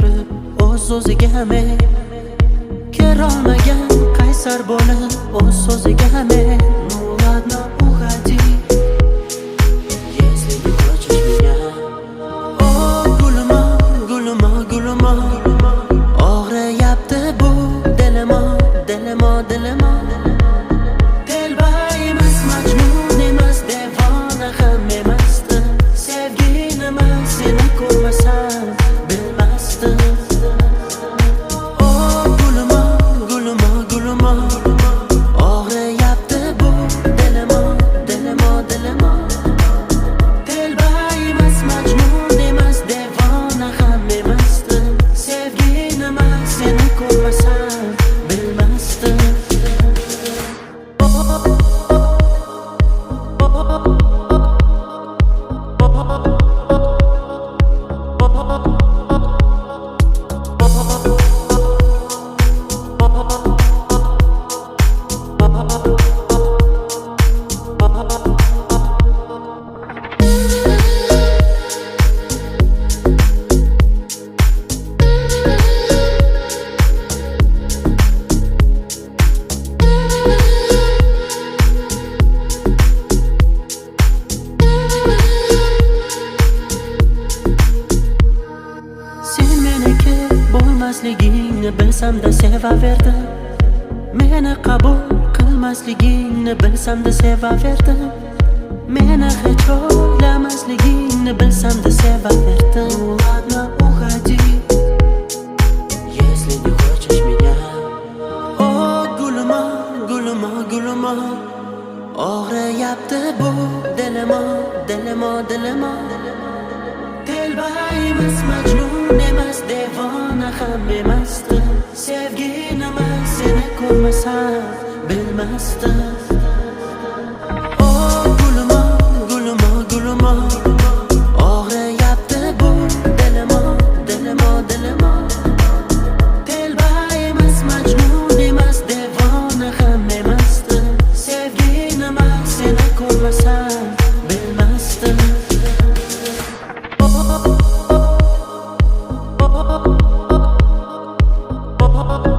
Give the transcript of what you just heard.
ko'rib o'z-o'ziga men kelolmagan qaysar bo'lib o'z so'ziga men Ну ладно, уходи, если не хочешь меня. О, gulimo, gulimo, gulimo, og'riyapti bu dilimo, dilimo, dilimo. Telba emas, majnun emas, devona ham emasdim. Sevgi nima, seni ko'rmasam bilmasdim. O gulimo, gulimo, gulimo, og'riyapti bu dilimo, dilimo, dilimo. Telba emas, majnun emas, devona ham emasdim. Sevgi nima, seni ko'rmasam bilmasdim. Sen meniki bo'lmasligingni bilsam-da sevaverdim. Meni qabul qilmasligingni bilsam-da sevaverdim. Meni hech o'ylamasligingni bilsam-da sevaverdim. Ладно, уходи, если не хочешь меня. O gulimo, gulimo, gulimo, og'riyapti bu dilimo, dilimo, dilimo. Telba emas, majnun emas, devona ham emasdim. Sevgi nima, seni ko'rmasam bilmasdim. O gulimo, gulimo, gulimo, og'riyapti bu dilimo, dilimo, dilimo. Telba emas, majnun emas, devona ham emasdim. Sevgi nima, seni ko'rmasam bilmasdim. Oh